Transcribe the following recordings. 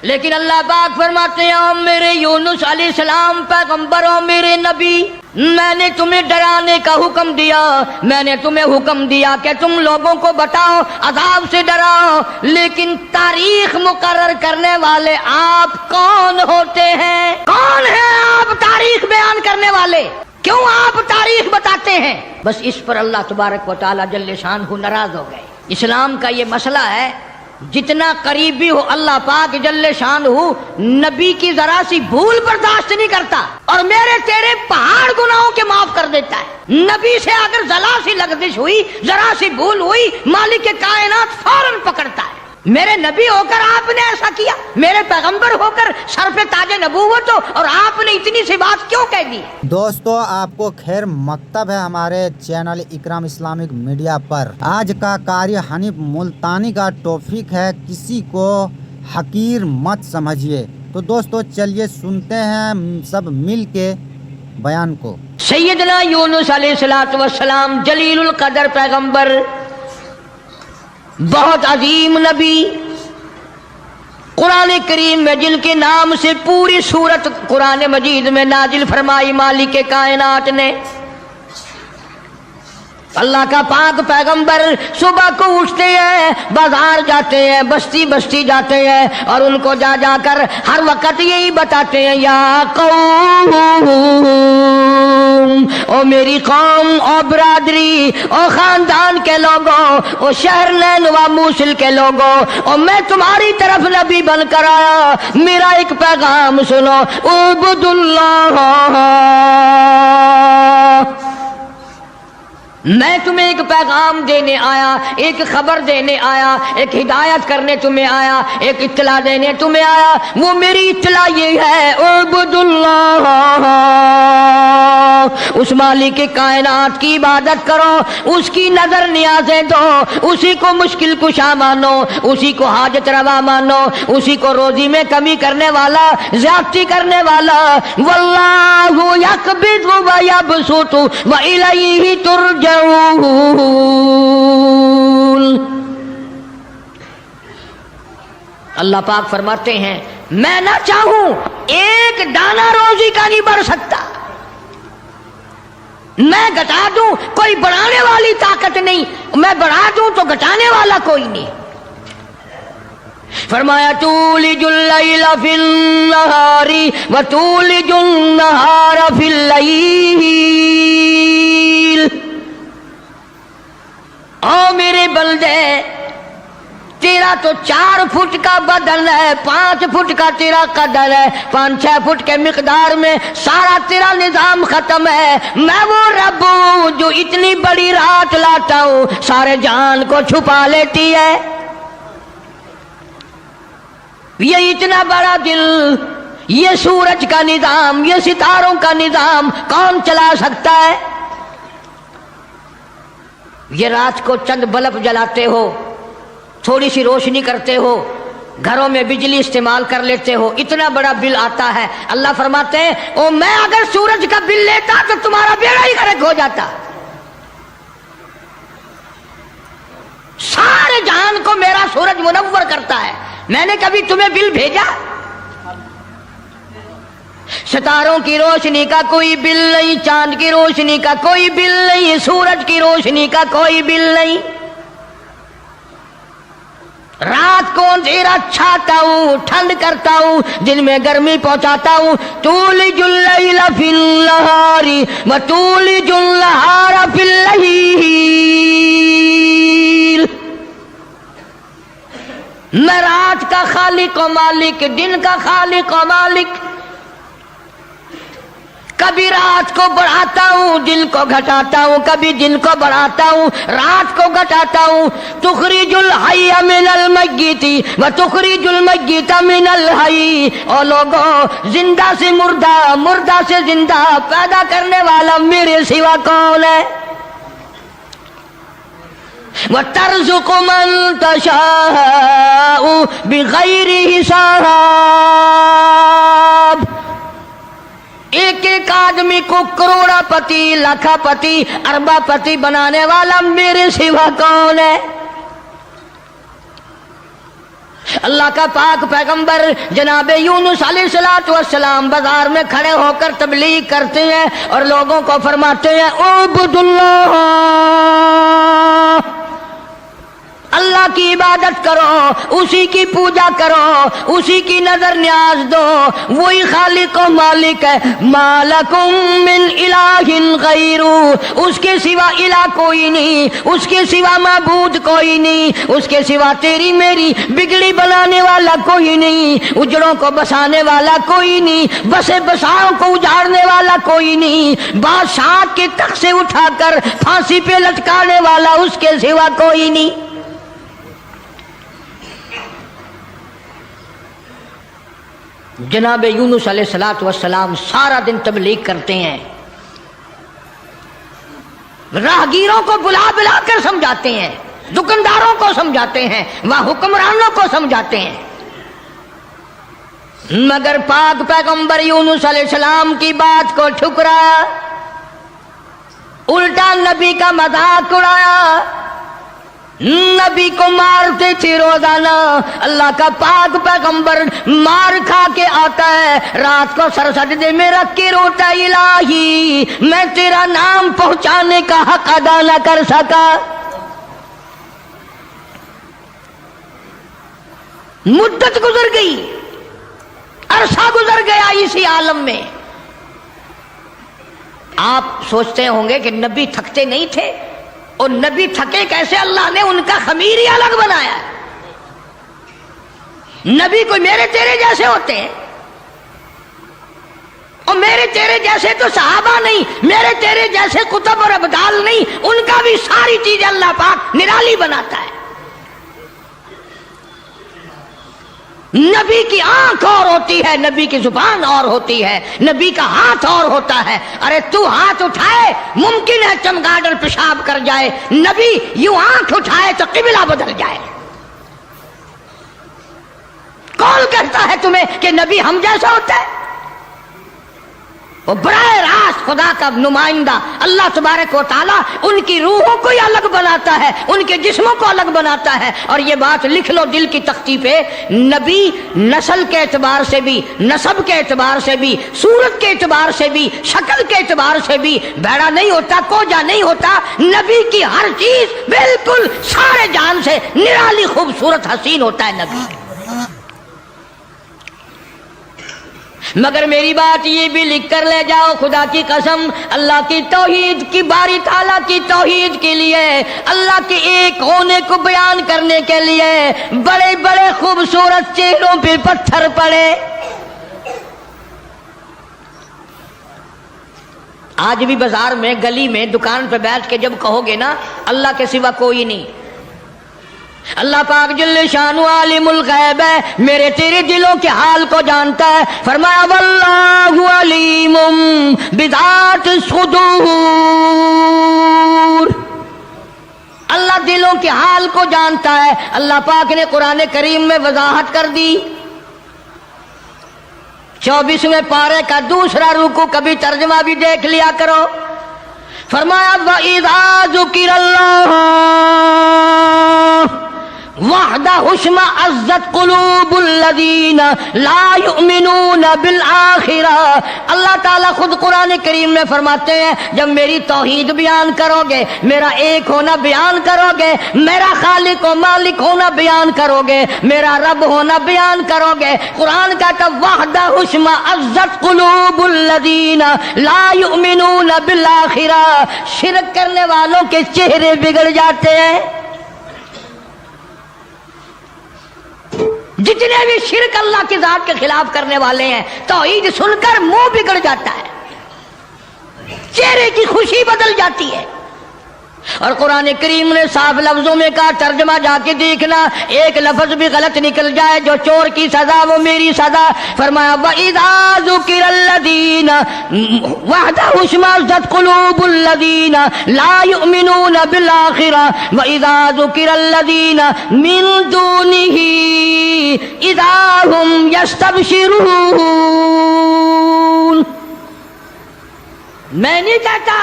لیکن اللہ پاک فرماتے ہیں او میرے یونس علیہ السلام پیغمبر، او میرے نبی، میں نے تمہیں ڈرانے کا حکم دیا، میں نے تمہیں حکم دیا کہ تم لوگوں کو بتاؤ، عذاب سے ڈراؤ، لیکن تاریخ مقرر کرنے والے آپ کون ہوتے ہیں؟ کون ہیں آپ تاریخ بیان کرنے والے؟ کیوں آپ تاریخ بتاتے ہیں؟ بس اس پر اللہ تبارک و تعالی جل شانہ ناراض ہو گئے۔ اسلام کا یہ مسئلہ ہے، جتنا قریبی ہو اللہ پاک جل شانہ نبی کی ذرا سی بھول برداشت نہیں کرتا، اور میرے تیرے پہاڑ گناہوں کے معاف کر دیتا ہے۔ نبی سے اگر ذرا سی لغزش ہوئی، ذرا سی بھول ہوئی، مالک کائنات فوراً پکڑتا ہے۔ میرے نبی ہو کر آپ نے ایسا کیا، میرے پیغمبر ہو کر سر پہ تاج نبوت ہو، اور آپ نے اتنی سی بات کیوں کہہ دی؟ دوستو آپ کو خیر مکتب ہے ہمارے چینل اکرام اسلامک میڈیا پر۔ آج کا قاری حنیف ملتانی کا ٹاپک ہے کسی کو حقیر مت سمجھیے۔ تو دوستو چلیے سنتے ہیں سب مل کے بیان کو۔ سیدنا یونس علیہ السلام جلیل القدر پیغمبر، بہت عظیم نبی، قرآن کریم میں جن کے نام سے پوری سورت قرآن مجید میں نازل فرمائی مالک کائنات نے۔ اللہ کا پاک پیغمبر صبح کو اٹھتے ہیں، بازار جاتے ہیں، بستی بستی جاتے ہیں، اور ان کو جا جا کر ہر وقت یہی بتاتے ہیں، یا قوم، او میری قوم، او برادری، او خاندان کے لوگوں، او شہر نینوا موصل کے لوگوں، او میں تمہاری طرف نبی بن کر آیا، میرا ایک پیغام سنو، اعبد اللہ، میں تمہیں ایک پیغام دینے آیا، ایک خبر دینے آیا، ایک ہدایت کرنے تمہیں آیا، ایک اطلاع دینے تمہیں آیا۔ وہ میری اطلاع یہ ہے، اعبد اللہ، اس مالک کائنات کی عبادت کرو، اس کی نظر نیازیں دو، اسی کو مشکل کشا مانو، اسی کو حاجت روا مانو، اسی کو روزی میں کمی کرنے والا، زیادتی کرنے والا۔ واللہ یقبض ویبسط والیہ ترجعون۔ اللہ پاک فرماتے ہیں میں نہ چاہوں ایک دانہ روزی کا نہیں بڑھ سکتا، میں گھٹا دوں کوئی بڑھانے والی طاقت نہیں، میں بڑھا دوں تو گھٹانے والا کوئی نہیں۔ فرمایا تولج اللیل فی النہار وتولج النہار فی اللیل۔ او میرے بندے، تیرا تو 4 فٹ کا بدن ہے، 5 فٹ کا تیرا قدر ہے، 5-6 فٹ کے مقدار میں سارا تیرا نظام ختم ہے۔ میں وہ رب ہوں جو اتنی بڑی رات لاتا ہوں، سارے جہان کو چھپا لیتی ہے۔ یہ اتنا بڑا دل، یہ سورج کا نظام، یہ ستاروں کا نظام کون چلا سکتا ہے؟ یہ رات کو چند بلب جلاتے ہو، تھوڑی سی روشنی کرتے ہو، گھروں میں بجلی استعمال کر لیتے ہو، اتنا بڑا بل آتا ہے۔ اللہ فرماتے ہیں او میں اگر سورج کا بل لیتا تو تمہارا بیڑا ہی غرق ہو جاتا۔ سارے جہان کو میرا سورج منور کرتا ہے، میں نے کبھی تمہیں بل بھیجا؟ ستاروں کی روشنی کا کوئی بل نہیں، چاند کی روشنی کا کوئی بل نہیں، سورج کی روشنی کا کوئی بل نہیں۔ رات کو اندھیرا چھاتا ہوں، ٹھنڈ کرتا ہوں، دن میں گرمی پہنچاتا ہوں۔ تولج اللیل فی النہار وتولج النہار فی اللیل۔ میں رات کا خالق و مالک، دن کا خالق و مالک، کبھی رات کو بڑھاتا ہوں، دن کو گھٹاتا ہوں، کبھی دن کو بڑھاتا ہوں، رات کو گھٹاتا ہوں۔ تخرج الحی من المیت وتخرج المیت من الحی۔ او لوگوں، زندہ سے مردہ، مردہ سے زندہ پیدا کرنے والا میرے سوا کون ہے؟ وَتَرْزُقُ مَن تَشَاءُ بِغَيْرِ حساب۔ ایک ایک آدمی کو کروڑا پتی، لاکھا پتی، اربا پتی بنانے والا میرے سوا کون ہے؟ اللہ کا پاک پیغمبر جناب یونس علیہ السلام بازار میں کھڑے ہو کر تبلیغ کرتے ہیں اور لوگوں کو فرماتے ہیں اعبد اللہ، اللہ کی عبادت کرو، اسی کی پوجا کرو، اسی کی نظر نیاز دو، وہی خالق و مالک ہے۔ ما لکم من الہ غیر، اس کے سوا الہ کوئی نہیں، اس کے سوا معبود کوئی نہیں، اس کے سوا تیری میری بگڑی بنانے والا کوئی نہیں، اجڑوں کو بسانے والا کوئی نہیں، بسے بساؤں کو اجاڑنے والا کوئی نہیں، بادشاہ کے تخت سے اٹھا کر پھانسی پہ لٹکانے والا اس کے سوا کوئی نہیں۔ جناب یونس علیہ السلام سارا دن تبلیغ کرتے ہیں، راہگیروں کو بلا بلا کر سمجھاتے ہیں، دکانداروں کو سمجھاتے ہیں، وہ حکمرانوں کو سمجھاتے ہیں، مگر پاک پیغمبر یونس علیہ السلام کی بات کو ٹھکرایا، الٹا نبی کا مذاق اڑایا، نبی کو مارتے تھے روزانہ۔ اللہ کا پاک پیغمبر مار کھا کے آتا ہے، رات کو سر سجدے میں رکھ کے روتا، الہی میں تیرا نام پہنچانے کا حق ادا نہ کر سکا۔ مدت گزر گئی، عرصہ گزر گیا اسی عالم میں۔ آپ سوچتے ہوں گے کہ نبی تھکتے نہیں تھے، اور نبی تھکے کیسے؟ اللہ نے ان کا خمیر ہی الگ بنایا ہے۔ نبی کوئی میرے تیرے جیسے ہوتے ہیں، اور میرے تیرے جیسے تو صحابہ نہیں، میرے تیرے جیسے کتب اور ابدال نہیں، ان کا بھی ساری چیزیں اللہ پاک نرالی بناتا ہے۔ نبی کی آنکھ اور ہوتی ہے، نبی کی زبان اور ہوتی ہے، نبی کا ہاتھ اور ہوتا ہے۔ ارے تو ہاتھ اٹھائے ممکن ہے چمگادڑ پیشاب کر جائے، نبی یوں آنکھ اٹھائے تو قبلہ بدل جائے۔ کون کہتا ہے تمہیں کہ نبی ہم جیسا ہوتا ہے؟ وہ براہ راست خدا کا نمائندہ اللہ تبارک و تعالیٰ ان کی روحوں کو ہی الگ بناتا ہے، ان کے جسموں کو الگ بناتا ہے۔ اور یہ بات لکھ لو دل کی تختی پہ، نبی نسل کے اعتبار سے بھی، نسب کے اعتبار سے بھی، صورت کے اعتبار سے بھی، شکل کے اعتبار سے بھی بھیڑا نہیں ہوتا، کوجا نہیں ہوتا۔ نبی کی ہر چیز بالکل سارے جان سے نرالی خوبصورت حسین ہوتا ہے نبی۔ مگر میری بات یہ بھی لکھ کر لے جاؤ، خدا کی قسم، اللہ کی توحید کی، باری تعالیٰ کی توحید کے لیے، اللہ کے ایک ہونے کو بیان کرنے کے لیے بڑے بڑے خوبصورت چہروں پہ پتھر پڑے۔ آج بھی بازار میں، گلی میں، دکان پہ بیٹھ کے جب کہو گے نا اللہ کے سوا کوئی نہیں، اللہ پاک جل شانہ عالم الغیب ہے، میرے تیرے دلوں کے حال کو جانتا ہے۔ فرمایا واللہ علیم بذات الصدور، اللہ دلوں کے حال کو جانتا ہے۔ اللہ پاک نے قرآن کریم میں وضاحت کر دی، 24ویں پارے کا دوسرا رکوع، کبھی ترجمہ بھی دیکھ لیا کرو۔ فرمایا وَإِذَا ذُكِرَ اللَّهُ وَحْدَهُ اشْمَأَزَّتْ قُلُوبُ الَّذِينَ لَا يُؤْمِنُونَ بِالْآخِرَةِ۔ اللہ تعالیٰ خود قرآن کریم میں فرماتے ہیں جب میری توحید بیان کرو گے، میرا ایک ہونا بیان کرو گے، میرا خالق و مالک ہونا بیان کرو گے، میرا رب ہونا بیان کرو گے، قرآن کہتا وَحْدَهُ اشْمَأَزَّتْ قُلُوبُ الَّذِينَ لَا يُؤْمِنُونَ بِالْآخِرَةِ، شرک کرنے والوں کے چہرے بگڑ جاتے ہیں۔ جتنے بھی شرک اللہ کی ذات کے خلاف کرنے والے ہیں، توحید سن کر منہ بگڑ جاتا ہے، چہرے کی خوشی بدل جاتی ہے۔ اور قرآن کریم نے صاف لفظوں میں کہا، ترجمہ جا کے دیکھنا، ایک لفظ بھی غلط نکل جائے، جو چور کی سزا وہ میری سزا۔ فرمایا وَإِذَا ذُكِرَ الَّذِينَ وَحْدَهُ اشْمَأَزَّتْ قُلُوبُ الَّذِينَ لَا يُؤْمِنُونَ بِالْآخِرَةِ وَإِذَا ذُكِرَ الَّذِينَ مِن دُونِهِ إِذَا هُمْ يَسْتَبْشِرُونَ۔ میں نہیں کہتا،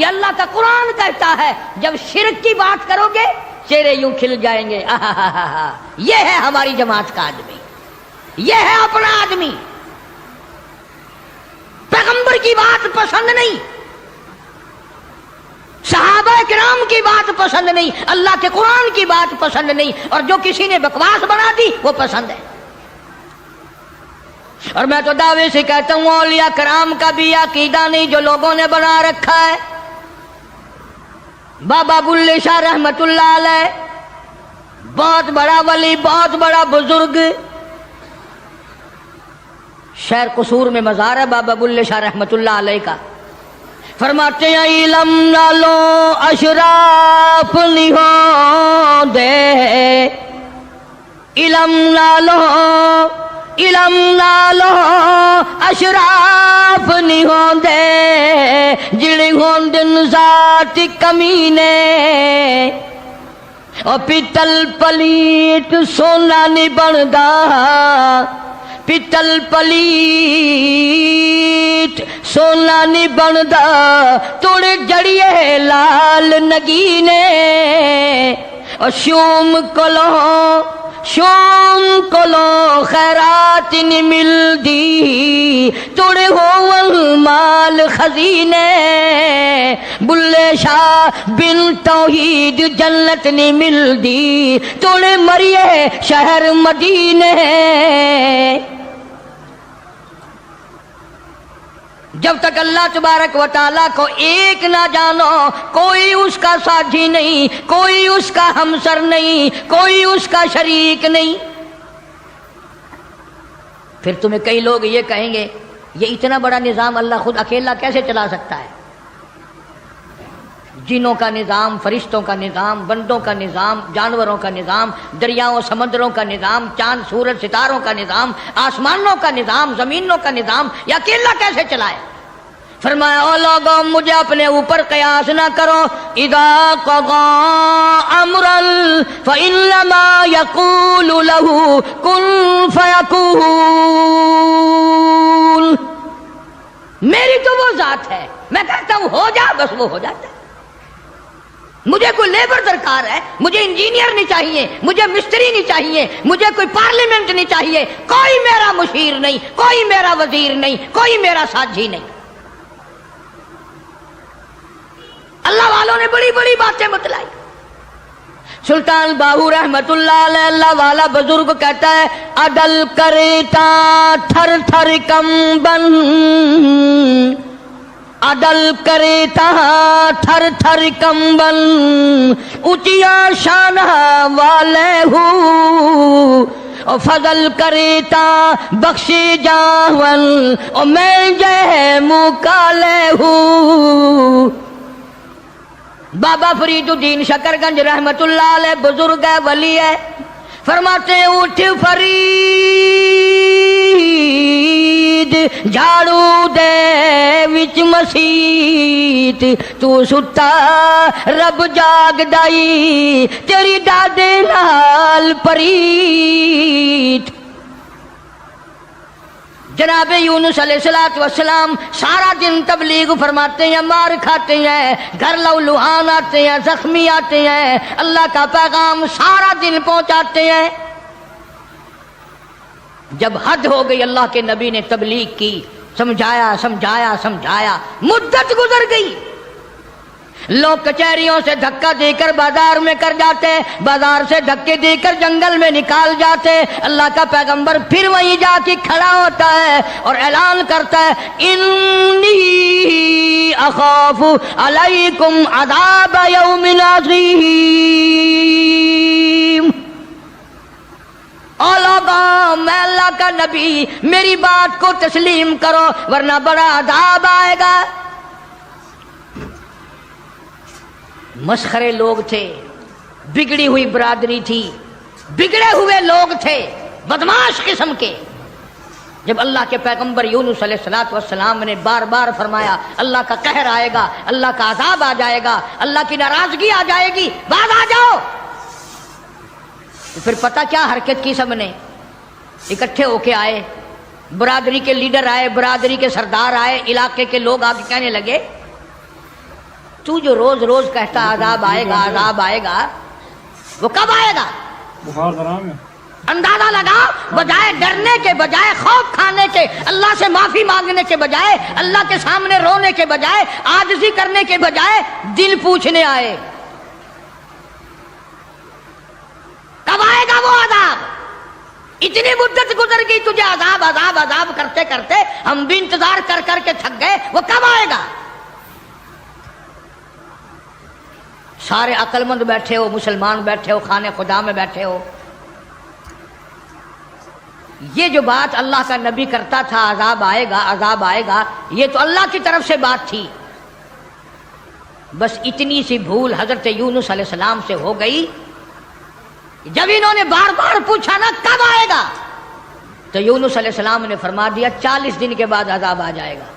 یہ اللہ کا قرآن کہتا ہے، جب شرک کی بات کرو گے چہرے یوں کھل جائیں گے. یہ ہے ہماری جماعت کا آدمی, یہ ہے اپنا آدمی. پیغمبر کی بات پسند نہیں, صحابہ کرام کی بات پسند نہیں, اللہ کے قرآن کی بات پسند نہیں, اور جو کسی نے بکواس بنا دی وہ پسند ہے. اور میں تو دعوے سے کہتا ہوں اولیاء کرام کا بھی عقیدہ نہیں جو لوگوں نے بنا رکھا ہے. بابا بلے شاہ رحمت اللہ علیہ بہت بڑا ولی, بہت بڑا بزرگ, شہر قصور میں مزار ہے بابا بلے شاہ رحمت اللہ علیہ کا. فرماتے ہیں علم نہ لو اشراف نہیں ہو دے, علم نہ لو, علم نہ لو اشراف نہیں ہو دے, جڑے ہوں دن ذات کمینے, اور پیتل پلیٹ سونا نہیں بندا, پیتل پلیٹ سونا نہیں بندا, توڑے جڑیے لال نگینے, اور شوم کولو خیرات نہیں ملدی, توڑے ہو مال خزینے, بلے شاہ بن توحید جنت نہیں ملدی, توڑے مریے شہر مدینے. جب تک اللہ تبارک و تعالیٰ کو ایک نہ جانو, کوئی اس کا ساتھی نہیں, کوئی اس کا ہمسر نہیں, کوئی اس کا شریک نہیں. پھر تمہیں کئی لوگ یہ کہیں گے یہ اتنا بڑا نظام اللہ خود اکیلا کیسے چلا سکتا ہے؟ جنوں کا نظام, فرشتوں کا نظام, بندوں کا نظام, جانوروں کا نظام, دریاؤں سمندروں کا نظام, چاند سورج ستاروں کا نظام, آسمانوں کا نظام, زمینوں کا نظام, یہ اکیلا کیسے چلائے؟ فرمایا او لوگوں مجھے اپنے اوپر قیاس نہ کرو, اذا قضى امرا فانما يقول له كن فيكون. میری تو وہ ذات ہے, میں کہتا ہوں ہو جا, بس وہ ہو جاتا ہے. مجھے کوئی لیبر درکار ہے, مجھے انجینئر نہیں چاہیے, مجھے مستری نہیں چاہیے, مجھے کوئی پارلیمنٹ نہیں چاہیے, کوئی میرا مشیر نہیں, کوئی میرا وزیر نہیں, کوئی میرا ساتھی نہیں. اللہ والوں نے بڑی بڑی باتیں بتلائی. سلطان باہو رحمت اللہ علیہ اللہ والا بزرگ کہتا ہے عدل کرتا تھر تھر کمبن, عدل کرتا تھر تھر کمبن, اونچیا شان والے ہوں, اور فضل کرتا بخشی جاون, اور میں جے مکالے ہوں. بابا فرید الدین شکر گنج رحمت اللہ علیہ بزرگ ہے, ولی ہے, فرماتے ہیں اٹھ فرید جھاڑو دے وچ مسیت, تو ستا رب جاگ دائی تیری دادے نال پریت. جناب یونس علیہ السلام سارا دن تبلیغ فرماتے ہیں, مار کھاتے ہیں, گھر لہوان آتے ہیں, زخمی آتے ہیں, اللہ کا پیغام سارا دن پہنچاتے ہیں. جب حد ہو گئی اللہ کے نبی نے تبلیغ کی, سمجھایا سمجھایا سمجھایا, مدت گزر گئی. لوگ کچہریوں سے دھکا دے کر بازار میں کر جاتے, بازار سے دھکے دے کر جنگل میں نکال جاتے. اللہ کا پیغمبر پھر وہیں جا کے کھڑا ہوتا ہے اور اعلان کرتا ہے انی اخاف علیکم عذاب یوم عظیم. او لوگوں میں اللہ کا نبی, میری بات کو تسلیم کرو ورنہ بڑا عذاب آئے گا. مسخرے لوگ تھے, بگڑی ہوئی برادری تھی, بگڑے ہوئے لوگ تھے, بدماش قسم کے. جب اللہ کے پیغمبر یونس علیہ السلام نے بار بار فرمایا اللہ کا قہر آئے گا, اللہ کا عذاب آ جائے گا, اللہ کی ناراضگی آ جائے گی, بعد آ جاؤ, تو پھر پتہ کیا حرکت کی, سب نے اکٹھے ہو کے آئے, برادری کے لیڈر آئے, برادری کے سردار آئے, علاقے کے لوگ آ کے کہنے لگے تو جو روز روز کہتا عذاب آئے گا عذاب آئے گا, وہ کب آئے گا؟ بخار درام ہے. اندازہ لگاؤ، بجائے ڈرنے کے، بجائے خوف کھانے کے، اللہ سے معافی مانگنے کے بجائے، اللہ کے سامنے رونے کے بجائے، عاجزی کرنے کے بجائے دل پوچھنے آئے کب آئے گا وہ عذاب؟ اتنی مدت گزر گئی تجھے عذاب عذاب عذاب کرتے کرتے، ہم بھی انتظار کر کر کے تھک گئے، وہ کب آئے گا؟ سارے عقل مند بیٹھے ہو، مسلمان بیٹھے ہو، خانے خدا میں بیٹھے ہو، یہ جو بات اللہ کا نبی کرتا تھا عذاب آئے گا عذاب آئے گا، یہ تو اللہ کی طرف سے بات تھی، بس اتنی سی بھول حضرت یونس علیہ السلام سے ہو گئی. جب انہوں نے بار بار پوچھا نا کب آئے گا، تو یونس علیہ السلام نے فرما دیا 40 دن کے بعد عذاب آ جائے گا.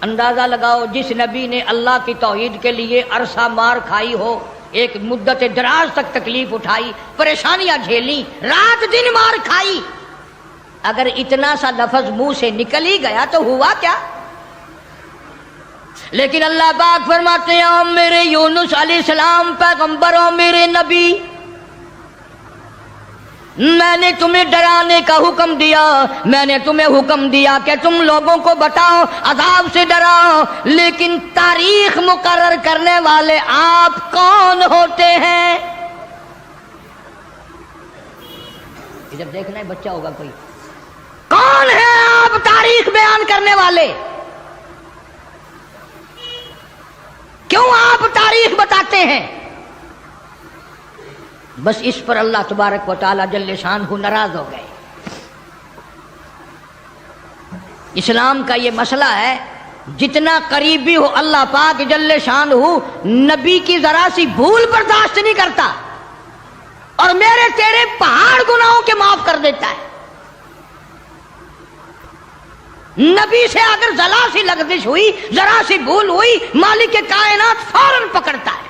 اندازہ لگاؤ، جس نبی نے اللہ کی توحید کے لیے عرصہ مار کھائی ہو، ایک مدت دراز تک تکلیف اٹھائی، پریشانیاں جھیلی، رات دن مار کھائی، اگر اتنا سا لفظ منہ سے نکل ہی گیا تو ہوا کیا؟ لیکن اللہ پاک فرماتے ہیں میرے یونس علیہ السلام پیغمبر اور میرے نبی، میں نے تمہیں ڈرانے کا حکم دیا، میں نے تمہیں حکم دیا کہ تم لوگوں کو بتاؤ، عذاب سے ڈراؤ، لیکن تاریخ مقرر کرنے والے آپ کون ہوتے ہیں؟ ادھر دیکھنا ہے، بچہ ہوگا کوئی، کون ہے آپ تاریخ بیان کرنے والے؟ کیوں آپ تاریخ بتاتے ہیں؟ بس اس پر اللہ تبارک و تعالی جل شانہ ناراض ہو گئے. اسلام کا یہ مسئلہ ہے، جتنا قریبی ہو اللہ پاک جل شانہ نبی کی ذرا سی بھول برداشت نہیں کرتا، اور میرے تیرے پہاڑ گناہوں کے معاف کر دیتا ہے. نبی سے اگر ذرا سی لغزش ہوئی، ذرا سی بھول ہوئی، مالک کائنات فوراً پکڑتا ہے.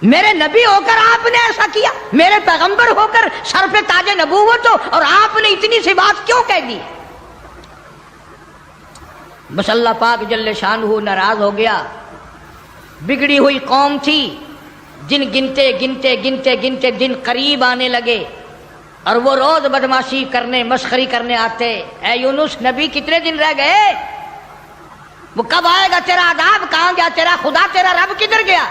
میرے نبی ہو کر آپ نے ایسا کیا، میرے پیغمبر ہو کر سر پہ تاج نبوت ہو، اور آپ نے اتنی سی بات کیوں کہہ دی؟ بس اللہ پاک جل شانہ ناراض ہو گیا. بگڑی ہوئی قوم تھی، جن گنتے گنتے گنتے گنتے دن قریب آنے لگے، اور وہ روز بدماشی کرنے، مسخری کرنے آتے. اے یونس نبی کتنے دن رہ گئے؟ وہ کب آئے گا تیرا عذاب؟ کہاں گیا تیرا خدا؟ تیرا رب کدھر گیا؟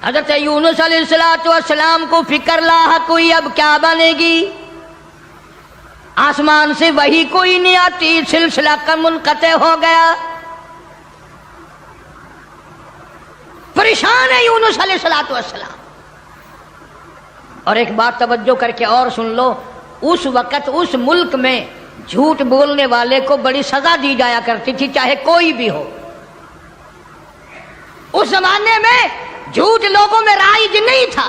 حضرت یونس علیہ السلام کو فکر لاحق ہوئی، اب کیا بنے گی؟ آسمان سے وحی کوئی نہیں آتی، سلسلہ کا منقطع ہو گیا. پریشان ہے یونس علیہ السلام. اور ایک بات توجہ کر کے اور سن لو، اس وقت اس ملک میں جھوٹ بولنے والے کو بڑی سزا دی جایا کرتی تھی، چاہے کوئی بھی ہو. اس زمانے میں جھوٹ لوگوں میں رائج نہیں تھا.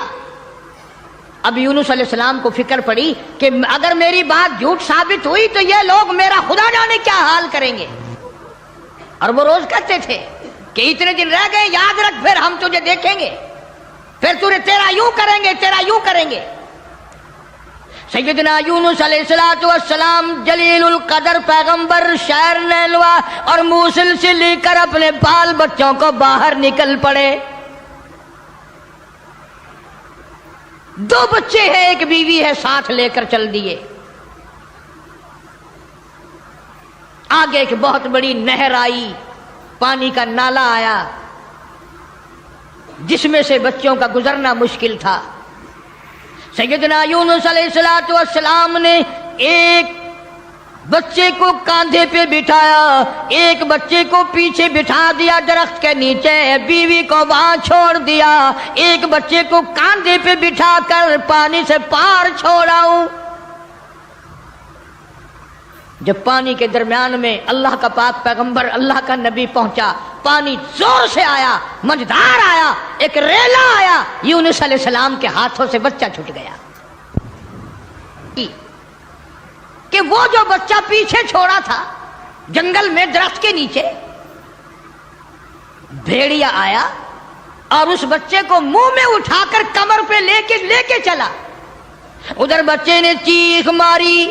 اب یونس علیہ السلام کو فکر پڑی کہ اگر میری بات جھوٹ ثابت ہوئی تو یہ لوگ میرا خدا جانے کیا حال کریں گے. اور وہ روز کہتے تھے کہ اتنے دن رہ گئے، یاد رکھ، پھر ہم تجھے دیکھیں گے، پھر تیرا یوں کریں گے، تیرا یوں کریں گے. سیدنا یونس علیہ السلام جلیل القدر پیغمبر شہر نیلوا اور موصل سے لے کر اپنے بال بچوں کو باہر نکل پڑے. 2 بچے ہیں، ایک بیوی ہے، ساتھ لے کر چل دیے. آگے ایک بہت بڑی نہر آئی، پانی کا نالا آیا جس میں سے بچوں کا گزرنا مشکل تھا. سیدنا یونس علیہ السلام نے ایک بچے کو کاندھے پہ بٹھایا، ایک بچے کو پیچھے بٹھا دیا درخت کے نیچے، بیوی کو وہاں چھوڑ دیا، ایک بچے کو کاندھے پہ بٹھا کر پانی سے پار چھوڑا ہوں. جب پانی کے درمیان میں اللہ کا پاک پیغمبر، اللہ کا نبی پہنچا، پانی زور سے آیا، مجدار آیا، ایک ریلا آیا، یونس علیہ السلام کے ہاتھوں سے بچہ چھوٹ گیا. کہ وہ جو بچہ پیچھے چھوڑا تھا جنگل میں درخت کے نیچے، بھیڑیا آیا اور اس بچے کو منہ میں اٹھا کر کمر پہ لے کے چلا. ادھر بچے نے چیخ ماری،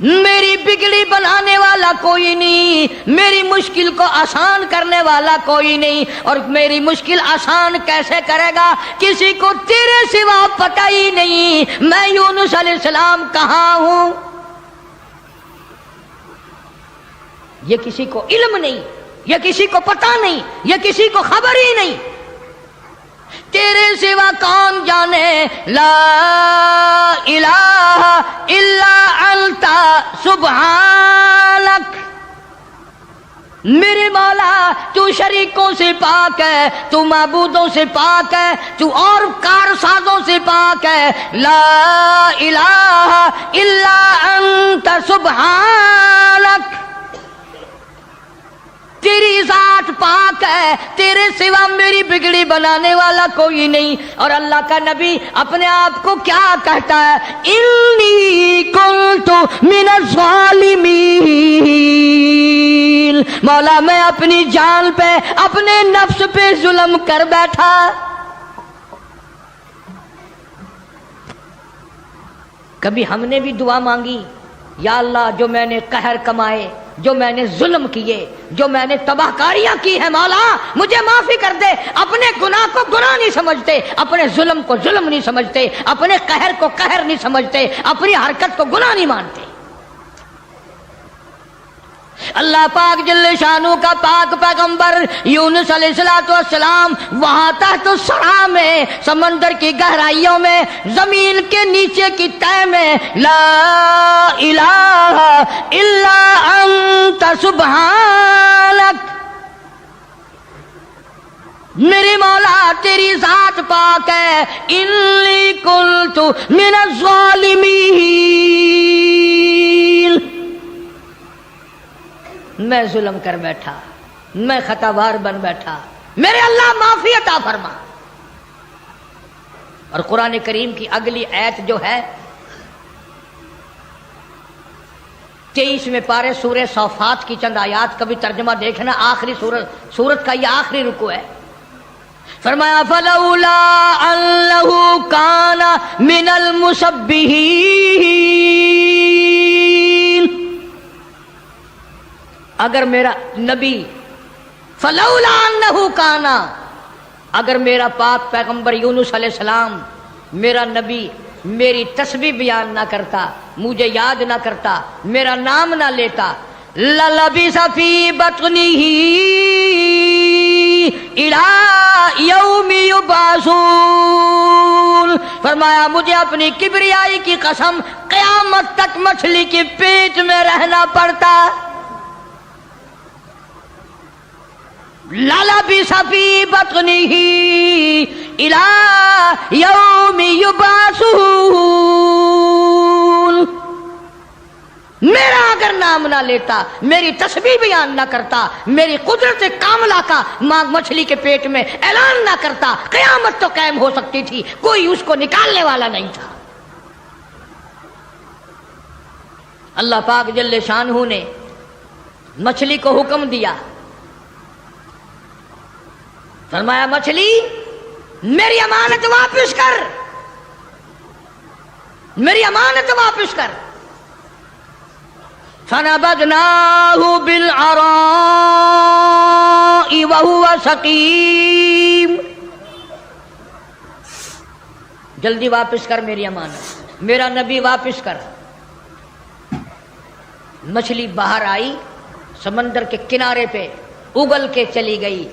میری بگڑی بنانے والا کوئی نہیں، میری مشکل کو آسان کرنے والا کوئی نہیں، اور میری مشکل آسان کیسے کرے گا؟ کسی کو تیرے سوا پتہ ہی نہیں میں یونس علیہ السلام کہاں ہوں، یہ کسی کو علم نہیں، یہ کسی کو پتہ نہیں، یہ کسی کو خبر ہی نہیں، تیرے سوا کون جانے؟ لا الہ الا انت سبحانک، میرے مولا تو شریکوں سے پاک ہے، تو معبودوں سے پاک ہے، تو اور کارسازوں سے پاک ہے، لا الہ الا انت سبحانک، تیری ذات پاک ہے، تیرے سوا میری بگڑی بنانے والا کوئی نہیں۔ اور اللہ کا نبی اپنے آپ کو کیا کہتا ہے؟ انی کنت من الظالمین، مولا میں اپنی جان پہ، اپنے نفس پہ ظلم کر بیٹھا۔ کبھی ہم نے بھی دعا مانگی، یا اللہ جو میں نے قہر کمائے، جو میں نے ظلم کیے، جو میں نے تباہ کاریاں کی ہیں، مولا مجھے معافی کر دے۔ اپنے گناہ کو گناہ نہیں سمجھتے، اپنے ظلم کو ظلم نہیں سمجھتے، اپنے قہر کو قہر نہیں سمجھتے، اپنی حرکت کو گناہ نہیں مانتے۔ اللہ پاک جل شانہ کا پاک پیغمبر یونس علیہ السلام وہاں تحت الثرى میں، سمندر کی گہرائیوں میں، زمین کے نیچے کی تہ میں، لا الہ الا انت سبحانک، میرے مولا تیری ذات پاک ہے، انی کنت من الظالمین، میں ظلم کر بیٹھا، میں خطاوار بن بیٹھا، میرے اللہ معافی عطا فرما۔ اور قرآن کریم کی اگلی آیت جو ہے 23ویں پارے سورہ صافات کی چند آیات کا بھی ترجمہ دیکھنا، آخری سورت کا یہ آخری رکوع ہے۔ فرمایا فلولا انہ کان من المسبحین، اگر میرا نبی، فلولا انہ کانا، اگر میرا پاک پیغمبر یونس علیہ السلام، میرا نبی میری تسبیح بیان نہ کرتا، مجھے یاد نہ کرتا، میرا نام نہ لیتا، للبث فی بطنہ الی یوم یبعثون، فرمایا مجھے اپنی کبریائی کی قسم قیامت تک مچھلی کے پیٹ میں رہنا پڑتا۔ للبث فی بطنہ الی یوم یبعثون، میرا اگر نام نہ لیتا، میری تسبیح بیان نہ کرتا، میری قدرت کاملہ کا مچھلی کے پیٹ میں اعلان نہ کرتا، قیامت تو قائم ہو سکتی تھی، کوئی اس کو نکالنے والا نہیں تھا۔ اللہ پاک جل شانہ نے مچھلی کو حکم دیا، فرمایا مچھلی میری امانت واپس کر، میری امانت واپس کر۔ فنبذناہ بالعراء وہو سقیم، جلدی واپس کر میری امانت، میرا نبی واپس کر۔ مچھلی باہر آئی، سمندر کے کنارے پہ اگل کے چلی گئی۔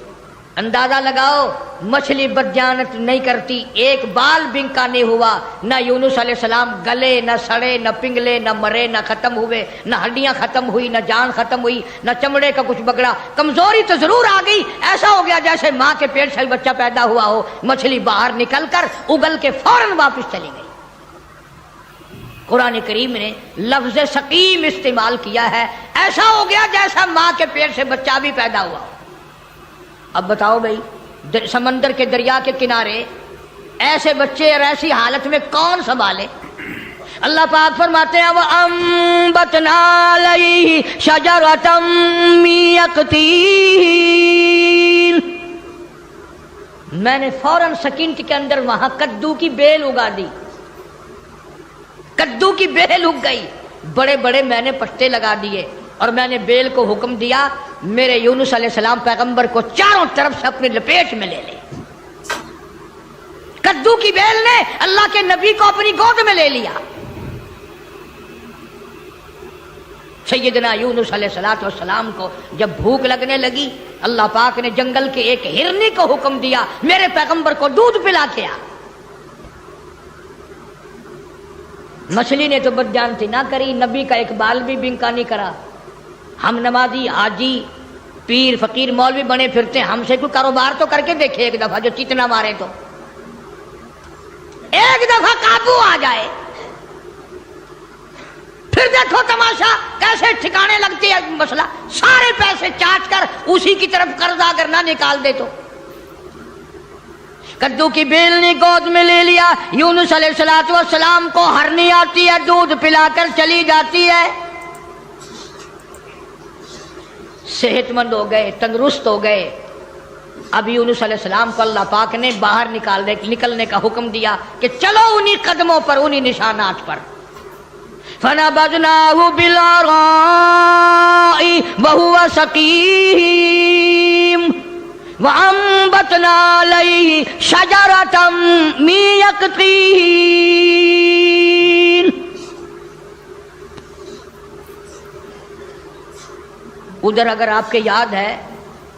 اندازہ لگاؤ مچھلی بدجانت نہیں کرتی، ایک بال بنکا نہیں ہوا، نہ یونس علیہ السلام گلے، نہ سڑے، نہ پنگلے، نہ مرے، نہ ختم ہوئے، نہ ہڈیاں ختم ہوئی، نہ جان ختم ہوئی، نہ چمڑے کا کچھ بگڑا۔ کمزوری تو ضرور آ گئی، ایسا ہو گیا جیسے ماں کے پیٹ سے بچہ پیدا ہوا ہو۔ مچھلی باہر نکل کر اگل کے فوراً واپس چلی گئی۔ قرآن کریم نے لفظ سقیم استعمال کیا ہے، ایسا ہو گیا جیسا ماں کے پیٹ سے بچہ بھی پیدا ہوا ہو۔ اب بتاؤ بھائی، سمندر کے دریا کے کنارے ایسے بچے اور ایسی حالت میں کون سنبھالے؟ اللہ پاک فرماتے ہیں وَأَنبَتْنَا عَلَيْهِ شَجَرَةً مِّن يَقْطِينٍ، میں نے فوراً سکینت کے اندر وہاں کدو کی بیل اگا دی، کدو کی بیل اگ گئی۔ بڑے بڑے میں نے پٹے لگا دیے اور میں نے بیل کو حکم دیا میرے یونس علیہ السلام پیغمبر کو چاروں طرف سے اپنی لپیٹ میں لے لے. کدو کی بیل نے اللہ کے نبی کو اپنی گود میں لے لیا. سیدنا یونس علیہ السلام کو جب بھوک لگنے لگی اللہ پاک نے جنگل کے ایک ہرنی کو حکم دیا میرے پیغمبر کو دودھ پلا کے آ. مچھلی نے تو بدجانتی نہ کری, نبی کا ایک بال بھی بنکا نہیں کرا. ہم نمازی حاجی پیر فقیر مولوی بنے پھرتے ہیں, ہم سے کوئی کاروبار تو کر کے دیکھے ایک دفعہ, جو چتنا مارے تو ایک دفعہ قابو آ جائے. پھر دیکھو تماشا کیسے ٹھکانے لگتی ہے مسئلہ. سارے پیسے چاٹ کر اسی کی طرف قرض اگر نہ نکال دے تو. کدو کی بیل نے گود میں لے لیا. یونس علیہ السلام کو ہرنی آتی ہے, دودھ پلا کر چلی جاتی ہے. صحت مند ہو گئے, تندرست ہو گئے. اب یونس علیہ السلام کو اللہ پاک نے باہر نکلنے کا حکم دیا کہ چلو انہی قدموں پر, انہی نشانات پر. فَنَبَذْنَاهُ بِالْعَرَاءِ وَهُوَ سَقِيمٌ وَأَنبَتْنَا عَلَيْهِ شَجَرَةً مِّن يَقْطِينٍ. ادھر اگر آپ کے یاد ہے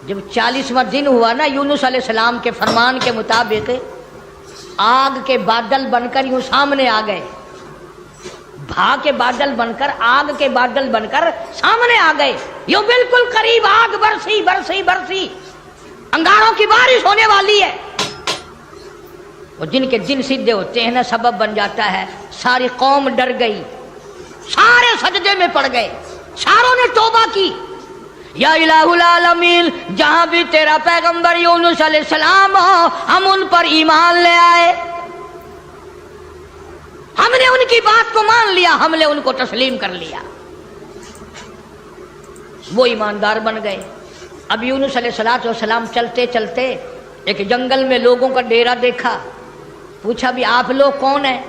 جب 40واں دن ہوا نا, یونس علیہ السلام کے فرمان کے مطابق آگ کے بادل بن کر یوں سامنے آ گئے. بھا کے بادل بن کر, آگ کے بادل بن کر سامنے آ گئے. یوں بالکل قریب آگ برسی برسی برسی, انگاروں کی بارش ہونے والی ہے. وہ جن کے دن سیدھے ہوتے ہیں نا سبب بن جاتا ہے. ساری قوم ڈر گئی, سارے سجدے میں پڑ گئے, ساروں نے توبہ کی. یا الہ العالمین, جہاں بھی تیرا پیغمبر یونس علیہ السلام ہو ہم ان پر ایمان لے آئے, ہم نے ان کی بات کو مان لیا, ہم نے ان کو تسلیم کر لیا. وہ ایماندار بن گئے. اب یونس علیہ السلام چلتے چلتے ایک جنگل میں لوگوں کا ڈیرا دیکھا. پوچھا بھی آپ لوگ کون ہیں؟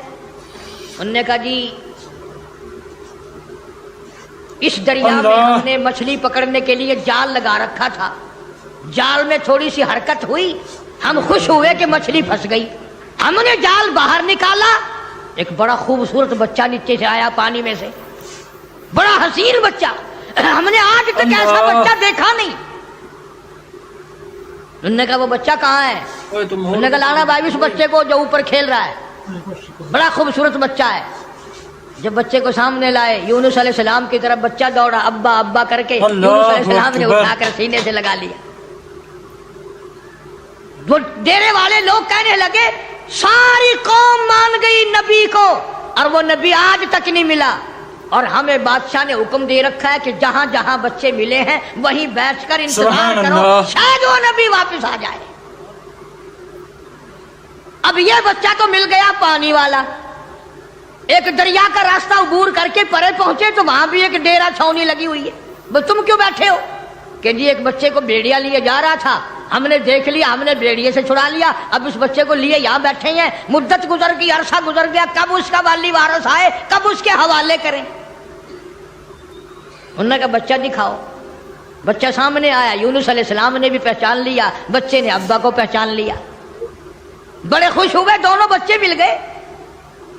انہوں نے کہا جی اس دریا میں ہم نے مچھلی پکڑنے کے لیے جال لگا رکھا تھا, جال میں تھوڑی سی حرکت ہوئی, ہم خوش ہوئے کہ مچھلی پھنس گئی. ہم نے جال باہر نکالا, ایک بڑا خوبصورت بچہ نیچے سے آیا پانی میں سے, بڑا حسین بچہ, ہم نے آج تک ایسا بچہ دیکھا نہیں. انہوں نے کہا وہ بچہ کہاں ہے؟ انہوں نے کہا لانا بھائی اس بچے کو جو اوپر کھیل رہا ہے, بڑا خوبصورت بچہ ہے. جب بچے کو سامنے لائے یونس علیہ السلام کی طرف بچہ دوڑا, ابا ابا کر کے یونس علیہ السلام نے اٹھا کر سینے سے لگا لیا. وہ ڈیرے والے لوگ کہنے لگے ساری قوم مان گئی نبی کو, اور وہ نبی آج تک نہیں ملا. اور ہمیں بادشاہ نے حکم دے رکھا ہے کہ جہاں جہاں بچے ملے ہیں وہیں بیٹھ کر انتظار کرو, شاید وہ نبی واپس آ جائے. اب یہ بچہ تو مل گیا پانی والا, ایک دریا کا راستہ عبور کر کے پرے پہنچے تو وہاں بھی ایک ڈیرا چھاونی لگی ہوئی ہے. بس تم کیوں بیٹھے ہو؟ کہ جی ایک بچے کو بھیڑیا لیے جا رہا تھا, ہم نے دیکھ لیا, ہم نے بھیڑیے سے چھڑا لیا, اب اس بچے کو لیے یہاں بیٹھے ہیں. مدت گزر گئی, عرصہ گزر گیا, کب اس کا والی وارث آئے, کب اس کے حوالے کریں. انہوں نے کہا بچہ دکھاؤ. بچہ سامنے آیا, یونس علیہ السلام نے بھی پہچان لیا, بچے نے ابا کو پہچان لیا. بڑے خوش ہوئے, دونوں بچے مل گئے.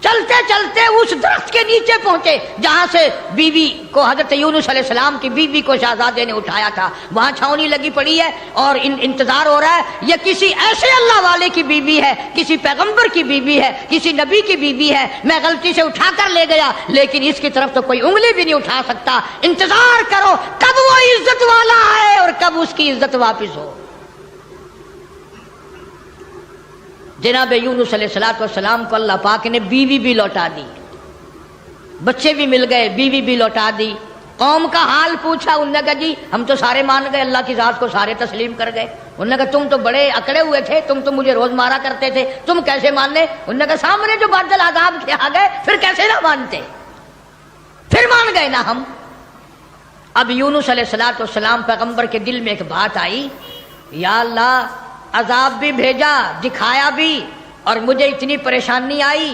چلتے چلتے اس درخت کے نیچے پہنچے جہاں سے بیوی کو, حضرت یونس علیہ السلام کی بیوی کو شہزادے نے اٹھایا تھا. وہاں چھاونی لگی پڑی ہے اور انتظار ہو رہا ہے یہ کسی ایسے اللہ والے کی بیوی ہے, کسی پیغمبر کی بیوی ہے, کسی نبی کی بیوی ہے. میں غلطی سے اٹھا کر لے گیا لیکن اس کی طرف تو کوئی انگلی بھی نہیں اٹھا سکتا. انتظار کرو کب وہ عزت والا آئے اور کب اس کی عزت واپس ہو. جناب یونس علیہ السلام کو اللہ پاک نے بیوی بھی لوٹا دی, بچے بھی مل گئے, بیوی بھی لوٹا دی. قوم کا حال پوچھا, انہوں نے کہا جی ہم تو سارے مان گئے, اللہ کی ذات کو سارے تسلیم کر گئے. انہوں نے کہا تم تو بڑے اکڑے ہوئے تھے, تم تو مجھے روز مارا کرتے تھے, تم کیسے ماننے؟ انہوں نے کہا سامنے جو بادل عذاب کے آ گئے پھر کیسے نہ مانتے, پھر مان گئے نا ہم. اب یونس علیہ السلام پیغمبر کے دل میں ایک بات آئی, یا اللہ عذاب بھی بھیجا, دکھایا بھی, اور مجھے اتنی پریشانی آئی.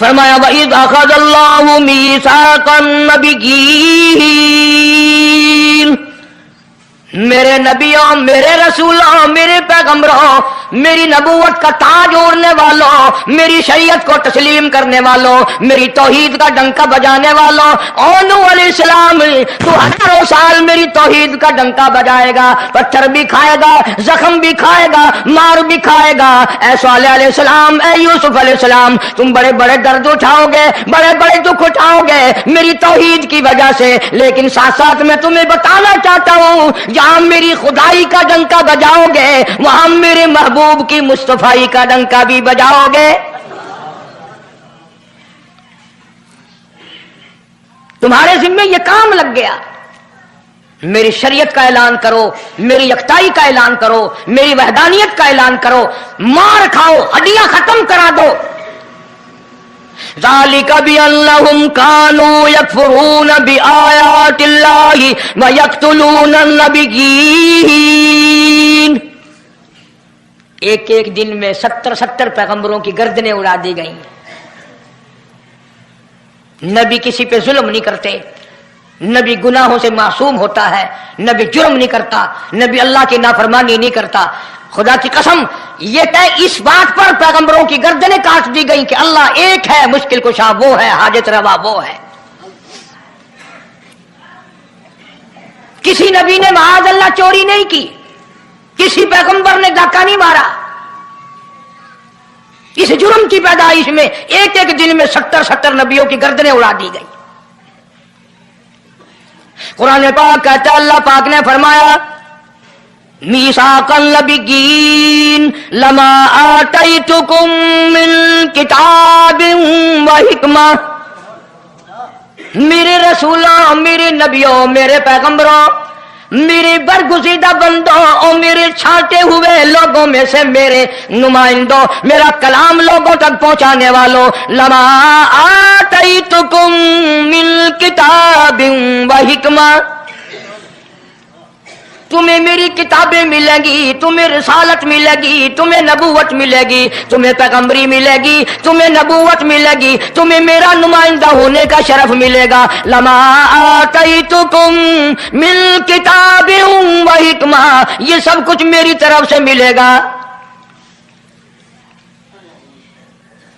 فرمایا وَإِذْ أَخَذَ اللَّهُ مِيثَاقَ النَّبِيِّينَ، میرے نبیوں، میرے رسولوں، میرے پیغمبروں، میری نبوت کا تاج اوڑھنے والوں، میری شریعت کو تسلیم کرنے والوں، میری توحید کا ڈنکا بجانے والوں، نوح علیہ السلام تو ہزاروں سال میری توحید کا ڈنکا بجائے گا، پتھر بھی کھائے گا، زخم بھی کھائے گا، مار بھی کھائے گا۔ اے صالح علیہ السلام، اے یوسف علیہ السلام، تم بڑے بڑے درد اٹھاؤ گے، بڑے بڑے دکھ اٹھاؤ گے میری توحید کی وجہ سے، لیکن ساتھ ساتھ میں تمہیں بتانا چاہتا ہوں جہاں میری خدائی کا ڈنکا بجاؤ گے وہاں میرے محبوب کی مصطفائی کا ڈنکا بھی بجاؤ گے۔ تمہارے ذمہ یہ کام لگ گیا، میری شریعت کا اعلان کرو، میری یکتائی کا اعلان کرو، میری وحدانیت کا اعلان کرو، مار کھاؤ، ہڈیاں ختم کرا دو۔ ذالک بأنہم کانوا یکفرون بآیات اللہ ویقتلون النبیین۔ ایک ایک دن میں 70 پیغمبروں کی گردنیں اڑا دی گئیں۔ نبی کسی پہ ظلم نہیں کرتے، نبی گناہوں سے معصوم ہوتا ہے، نبی جرم نہیں کرتا، نبی اللہ کی نافرمانی نہیں کرتا۔ خدا کی قسم یہ طے اس بات پر پیغمبروں کی گردنیں کاٹ دی گئیں کہ اللہ ایک ہے، مشکل کشا وہ ہے، حاجت روا وہ ہے۔ کسی نبی نے معاذ اللہ چوری نہیں کی، کسی پیغمبر نے ڈاکہ نہیں مارا۔ اس جرم کی پیدائش میں ایک ایک دن میں 70 نبیوں کی گردنیں اڑا دی گئی۔ قرآن پاک کہتا ہے، اللہ پاک نے فرمایا میثاق النبیین لما آتیتکم من کتاب و حکمہ، میرے رسولوں، میرے نبیوں، میرے پیغمبروں، میرے برگزیدہ بندوں اور میرے چھانٹے ہوئے لوگوں میں سے میرے نمائندوں، میرا کلام لوگوں تک پہنچانے والوں، لما آتیتکم من کتاب و حکمہ، تمہیں میری کتابیں ملیں گی، تمہیں رسالت ملے گی، تمہیں نبوت ملے گی، تمہیں پیغمبری ملے گی، تمہیں نبوت ملے گی، تمہیں میرا نمائندہ ہونے کا شرف ملے گا۔ لما آتیتکم من کتاب و حکمہ، یہ سب کچھ میری طرف سے ملے گا۔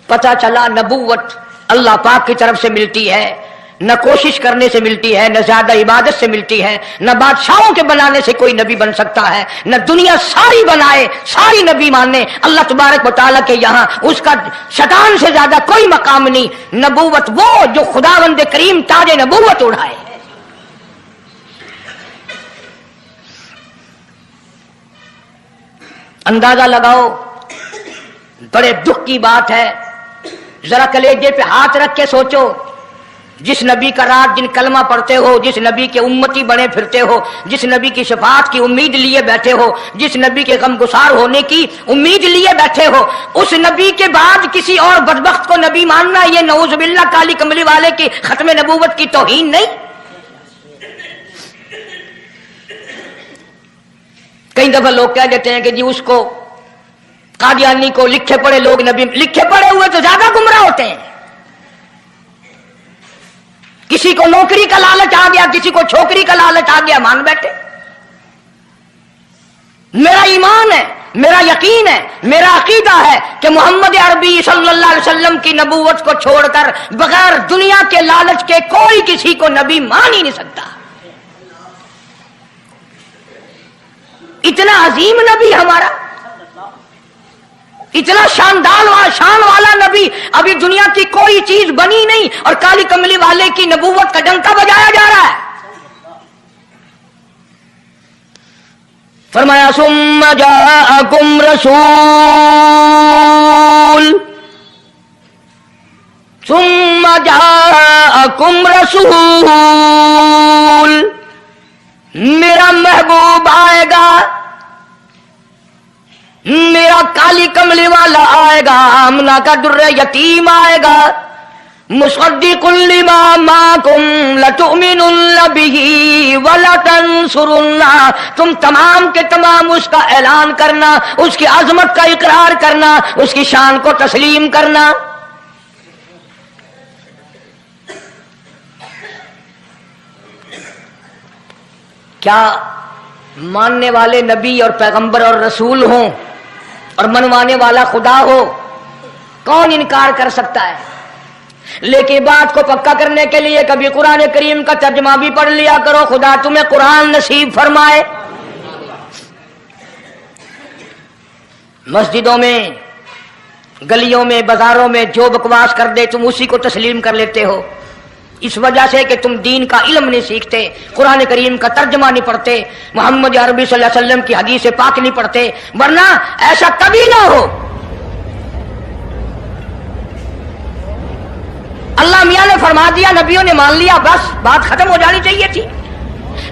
پتہ چلا نبوت اللہ پاک کی طرف سے ملتی ہے، نہ کوشش کرنے سے ملتی ہے، نہ زیادہ عبادت سے ملتی ہے، نہ بادشاہوں کے بنانے سے کوئی نبی بن سکتا ہے، نہ دنیا ساری بنائے ساری نبی مانے اللہ تبارک و تعالیٰ کے یہاں اس کا شیطان سے زیادہ کوئی مقام نہیں۔ نبوت وہ جو خداوند کریم تاج نبوت اڑھائے۔ اندازہ لگاؤ، بڑے دکھ کی بات ہے، ذرا کلیجے پہ ہاتھ رکھ کے سوچو، جس نبی کا رات دن کلمہ پڑھتے ہو، جس نبی کے امتی بنے پھرتے ہو، جس نبی کی شفاعت کی امید لیے بیٹھے ہو، جس نبی کے غمگسار ہونے کی امید لیے بیٹھے ہو، اس نبی کے بعد کسی اور بدبخت کو نبی ماننا یہ نعوذ باللہ کالی کملی والے کی ختم نبوت کی توہین نہیں؟ کئی دفعہ لوگ کہہ دیتے ہیں کہ جی اس کو قادیانی کو لکھے پڑھے لوگ نبی، لکھے پڑھے ہوئے تو زیادہ گمراہ ہوتے ہیں۔ کسی کو نوکری کا لالچ آ گیا، کسی کو چھوکری کا لالچ آ گیا، مان بیٹھے۔ میرا ایمان ہے، میرا یقین ہے، میرا عقیدہ ہے کہ محمد عربی صلی اللہ علیہ وسلم کی نبوت کو چھوڑ کر بغیر دنیا کے لالچ کے کوئی کسی کو نبی مان ہی نہیں سکتا۔ اتنا عظیم نبی ہمارا، اتنا شان والا نبی، ابھی دنیا کی کوئی چیز بنی نہیں اور کالی کملی والے کی نبوت کا ڈنکا بجایا جا رہا ہے۔ فرمایا ثم جاءکم رسول، میرا محبوب آئے گا، میرا کالی کملی والا آئے گا، آمنہ کا در یتیم آئے گا، مصدق لما معکم لتؤمنن بہ ولتنصرنہ، تم تمام کے تمام اس کا اعلان کرنا، اس کی عظمت کا اقرار کرنا، اس کی شان کو تسلیم کرنا۔ کیا ماننے والے نبی اور پیغمبر اور رسول ہوں اور منوانے والا خدا ہو؟ کون انکار کر سکتا ہے؟ لیکن بات کو پکا کرنے کے لیے کبھی قرآن کریم کا ترجمہ بھی پڑھ لیا کرو، خدا تمہیں قرآن نصیب فرمائے۔ مسجدوں میں، گلیوں میں، بازاروں میں جو بکواس کر دے تم اسی کو تسلیم کر لیتے ہو، اس وجہ سے کہ تم دین کا علم نہیں سیکھتے، قرآن کریم کا ترجمہ نہیں پڑھتے، محمد عربی صلی اللہ علیہ وسلم کی حدیث پاک نہیں پڑھتے، ورنہ ایسا کبھی نہ ہو۔ اللہ میاں نے فرما دیا، نبیوں نے مان لیا، بس بات ختم ہو جانی چاہیے تھی۔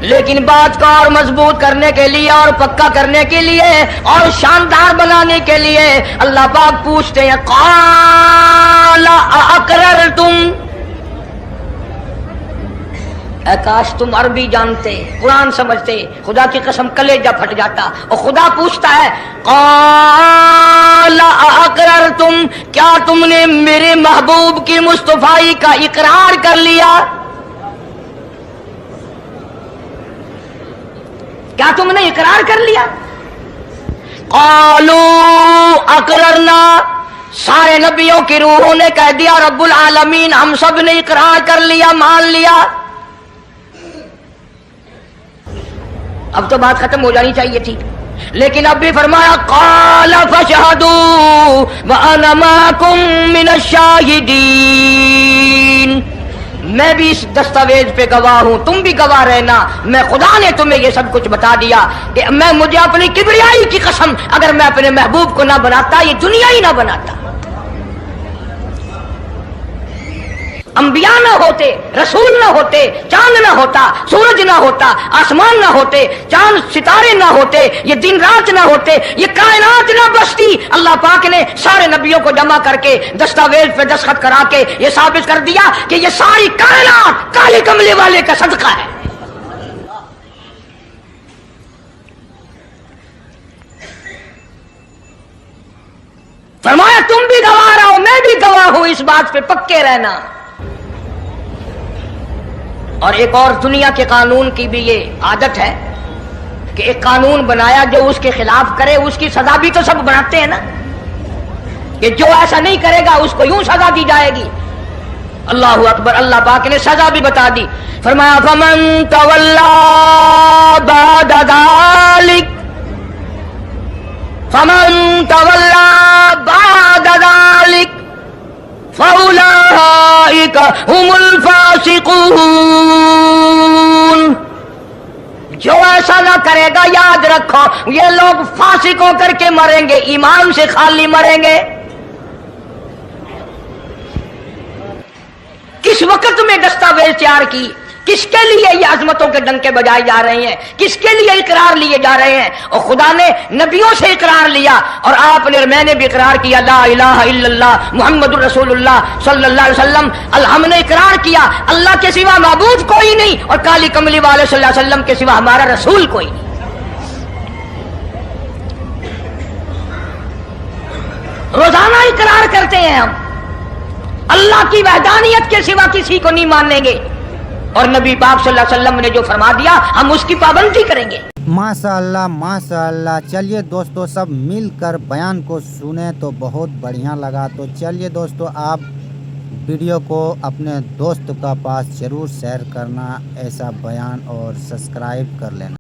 لیکن بات کو اور مضبوط کرنے کے لیے اور پکا کرنے کے لیے اور شاندار بنانے کے لیے اللہ پاک پوچھتے ہیں قال اقررتم، اے کاش تم عربی جانتے، قرآن سمجھتے، خدا کی قسم کلیجہ پھٹ جاتا۔ اور خدا پوچھتا ہے قال اقررتم، کیا تم نے میرے محبوب کی مصطفائی کا اقرار کر لیا؟ کیا تم نے اقرار کر لیا؟ قالوا اقررنا، سارے نبیوں کی روحوں نے کہہ دیا رب العالمین ہم سب نے اقرار کر لیا، مان لیا۔ اب تو بات ختم ہو جانی چاہیے تھی، لیکن اب بھی فرمایا قال فاشهدوا وانا معكم من الشاهدين، میں بھی اس دستاویز پہ گواہ ہوں، تم بھی گواہ رہنا، میں خدا نے تمہیں یہ سب کچھ بتا دیا کہ مجھے اپنی کبریائی کی قسم اگر میں اپنے محبوب کو نہ بناتا یہ دنیا ہی نہ بناتا۔ انبیاء نہ ہوتے، رسول نہ ہوتے، چاند نہ ہوتا، سورج نہ ہوتا، آسمان نہ ہوتے، چاند ستارے نہ ہوتے، یہ دن رات نہ ہوتے، یہ کائنات نہ بستی، اللہ پاک نے سارے نبیوں کو جمع کر کے دستاویز پہ دستخط کرا کے یہ ثابت کر دیا کہ یہ ساری کائنات کالے کملے والے کا صدقہ ہے۔ فرمایا تم بھی گواہ رہو، میں بھی گواہ ہوں، اس بات پہ پکے رہنا۔ اور ایک اور دنیا کے قانون کی بھی یہ عادت ہے کہ ایک قانون بنایا جو اس کے خلاف کرے اس کی سزا بھی تو سب بناتے ہیں نا، کہ جو ایسا نہیں کرے گا اس کو یوں سزا دی جائے گی۔ اللہ اکبر، اللہ پاک نے سزا بھی بتا دی، فرمایا فمن تولا بعد ذلک، فمن تولا بعد ذلک فَأُولَٰئِكَ هُمُ الْفَاسِقُونَ، جو ایسا نہ کرے گا یاد رکھو یہ لوگ فاسق ہو کر کے مریں گے، ایمان سے خالی مریں گے۔ کس وقت تمہیں دستاویز تیار کی، کس کے لیے یہ عظمتوں کے ڈنکے بجائے جا رہے ہیں، کس کے لیے اقرار لیے جا رہے ہیں؟ اور خدا نے نبیوں سے اقرار لیا اور آپ نے، میں نے بھی اقرار کیا لا الہ الا اللہ محمد الرسول اللہ صلی اللہ علیہ وسلم، ہم نے اقرار کیا اللہ کے سوا معبود کوئی نہیں اور کالی کملی والے صلی اللہ علیہ وسلم کے سوا ہمارا رسول کوئی نہیں۔ روزانہ اقرار کرتے ہیں ہم اللہ کی وحدانیت کے سوا کسی کو نہیں مانیں گے، اور نبی پاک صلی اللہ علیہ وسلم نے جو فرما دیا ہم اس کی پابندی کریں گے۔ ماشاء اللہ ماشاء اللہ۔ چلیے دوستو سب مل کر بیان کو سنیں تو بہت بڑھیا لگا، تو چلیے دوستو آپ ویڈیو کو اپنے دوست کا پاس ضرور شیئر کرنا ایسا بیان اور سبسکرائب کر لینا۔